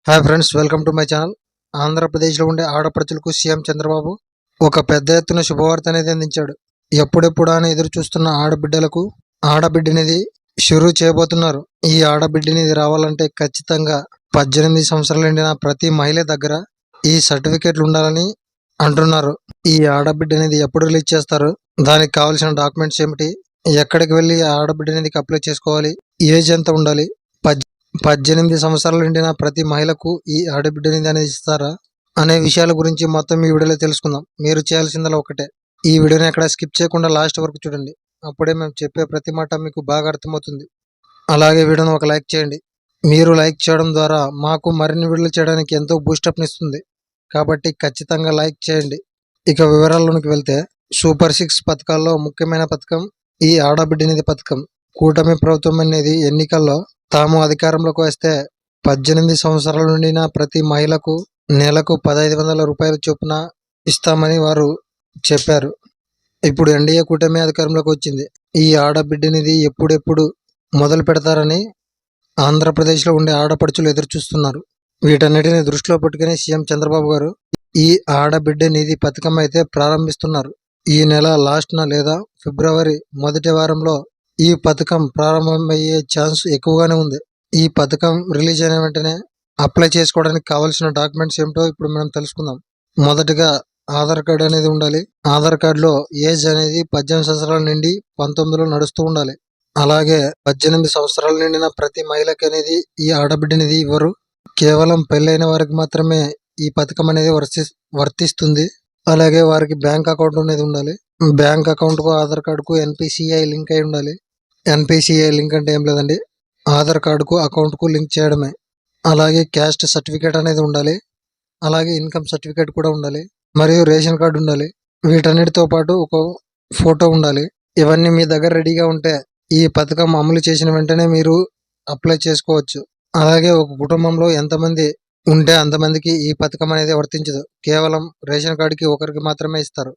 Hi friends, welcome to my channel. ఆంధ్రప్రదేశ్లో ఉండే ఆడపడుచులకు సీఎం చంద్రబాబు ఒక పెద్ద ఎత్తున శుభవార్త అనేది అందించాడు. ఎప్పుడెప్పుడా అని ఎదురు చూస్తున్న ఆడబిడ్డలకు ఆడబిడ్డనిది షురూ చేయబోతున్నారు. ఈ ఆడబిడ్డనిది రావాలంటే ఖచ్చితంగా 18 సంవత్సరాలు నిండిన ప్రతి మహిళ దగ్గర ఈ సర్టిఫికేట్లు ఉండాలని అంటున్నారు. ఈ ఆడబిడ్డనిది ఎప్పుడు రిలీజ్ చేస్తారు, దానికి కావాల్సిన డాక్యుమెంట్స్ ఏమిటి, ఎక్కడికి వెళ్ళి ఆడబిడ్డనిదికి అప్లై చేసుకోవాలి, ఏజ్ ఎంత ఉండాలి, 18 సంవత్సరాలు నిండిన ప్రతి మహిళకు ఈ ఆడబిడ్డనిది అనేది ఇస్తారా అనే విషయాల గురించి మొత్తం ఈ వీడియోలో తెలుసుకుందాం. మీరు చేయాల్సిందల్లా ఒకటే, ఈ వీడియోని ఎక్కడ స్కిప్ చేయకుండా లాస్ట్ వరకు చూడండి. అప్పుడే మేము చెప్పే ప్రతి మాట మీకు బాగా అర్థమవుతుంది. అలాగే వీడియోని ఒక లైక్ చేయండి. మీరు లైక్ చేయడం ద్వారా మాకు మరిన్ని వీడియోలు చేయడానికి ఎంతో బూస్టప్ని ఇస్తుంది. కాబట్టి ఖచ్చితంగా లైక్ చేయండి. ఇక వివరాల్లోనికి వెళ్తే, సూపర్ 6 పథకాల్లో ముఖ్యమైన పథకం ఈ ఆడబిడ్డనిది పథకం. కూటమి ప్రభుత్వం అనేది ఎన్నికల్లో తాము అధికారంలోకి వస్తే 18 సంవత్సరాల నుండిన ప్రతి మహిళకు నెలకు 1500 రూపాయల చొప్పున ఇస్తామని వారు చెప్పారు. ఇప్పుడు ఎన్డీఏ కూటమి అధికారంలోకి వచ్చింది. ఈ ఆడబిడ్డనిది ఎప్పుడెప్పుడు మొదలు పెడతారని ఆంధ్రప్రదేశ్లో ఉండే ఆడపడుచులు ఎదురు చూస్తున్నారు. వీటన్నిటిని దృష్టిలో పెట్టుకుని సీఎం చంద్రబాబు గారు ఈ ఆడబిడ్డ నిధి పథకం అయితే ప్రారంభిస్తున్నారు. ఈ నెల లాస్ట్న లేదా ఫిబ్రవరి మొదటి వారంలో ఈ పథకం ప్రారంభమయ్యే ఛాన్స్ ఎక్కువగానే ఉంది. ఈ పథకం రిలీజ్ అయిన వెంటనే అప్లై చేసుకోవడానికి కావాల్సిన డాక్యుమెంట్స్ ఏమిటో ఇప్పుడు మనం తెలుసుకుందాం. మొదటగా ఆధార్ కార్డ్ అనేది ఉండాలి. ఆధార్ కార్డులో ఏజ్ అనేది 18 సంవత్సరాల నుండి 19లో నడుస్తూ ఉండాలి. అలాగే 18 సంవత్సరాల నిండిన ప్రతి మహిళకి అనేది ఈ ఆడబిడ్డనిది ఇవ్వరు. కేవలం పెళ్ళైన వారికి మాత్రమే ఈ పథకం అనేది వర్తిస్తుంది. అలాగే వారికి బ్యాంక్ అకౌంట్ అనేది ఉండాలి. బ్యాంక్ అకౌంట్కు ఆధార్ కార్డుకు ఎన్పిసిఐ లింక్ అయి ఉండాలి. ఎన్పిసిఐ లింక్ అంటే ఏం లేదండి, ఆధార్ కార్డుకు అకౌంట్కు లింక్ చేయడమే. అలాగే క్యాస్ట్ సర్టిఫికేట్ అనేది ఉండాలి. అలాగే ఇన్కమ్ సర్టిఫికేట్ కూడా ఉండాలి. మరియు రేషన్ కార్డు ఉండాలి. వీటన్నిటితో పాటు ఒక ఫోటో ఉండాలి. ఇవన్నీ మీ దగ్గర రెడీగా ఉంటే ఈ పథకం అమలు చేసిన వెంటనే మీరు అప్లై చేసుకోవచ్చు. అలాగే ఒక కుటుంబంలో ఎంతమంది ఉంటే అంతమందికి ఈ పథకం అనేది వర్తించదు. కేవలం రేషన్ కార్డుకి ఒకరికి మాత్రమే ఇస్తారు.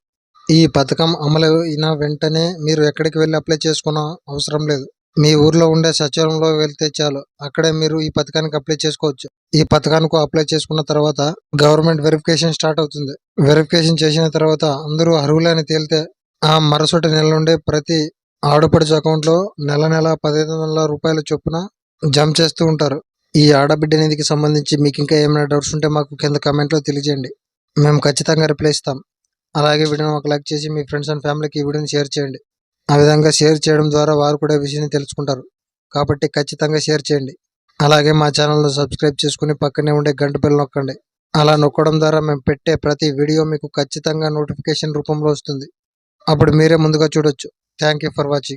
ఈ పథకం అమలు అయిన వెంటనే మీరు ఎక్కడికి వెళ్ళి అప్లై చేసుకున్న అవసరం లేదు. మీ ఊర్లో ఉండే సచివాలయంలో వెళ్తే చాలు, అక్కడే మీరు ఈ పథకానికి అప్లై చేసుకోవచ్చు. ఈ పథకానికి అప్లై చేసుకున్న తర్వాత గవర్నమెంట్ వెరిఫికేషన్ స్టార్ట్ అవుతుంది. వెరిఫికేషన్ చేసిన తర్వాత అందరూ అర్హులే అని తేలితే ఆ మరుసటి నెల నుండి ప్రతి ఆడపడుచు అకౌంట్లో నెల 1500 రూపాయల చొప్పున జమ చేస్తూ ఉంటారు. ఈ ఆడబిడ్డ నిధికి సంబంధించి మీకు ఇంకా ఏమైనా డౌట్స్ ఉంటే మాకు కింద కామెంట్లో తెలియజేయండి. మేము ఖచ్చితంగా రిప్లై ఇస్తాం. అలాగే వీడియోని ఒక లైక్ చేసి మీ ఫ్రెండ్స్ అండ్ ఫ్యామిలీకి ఈ వీడియోని షేర్ చేయండి. ఆ విధంగా షేర్ చేయడం ద్వారా వారు కూడా విషయాన్ని తెలుసుకుంటారు. కాబట్టి ఖచ్చితంగా షేర్ చేయండి. అలాగే మా ఛానల్ను సబ్స్క్రైబ్ చేసుకుని పక్కనే ఉండే గంట బెల్ నొక్కండి. అలా నొక్కడం ద్వారా మేము పెట్టే ప్రతి వీడియో మీకు ఖచ్చితంగా నోటిఫికేషన్ రూపంలో వస్తుంది. అప్పుడు మీరే ముందుగా చూడొచ్చు. Thank you for watching.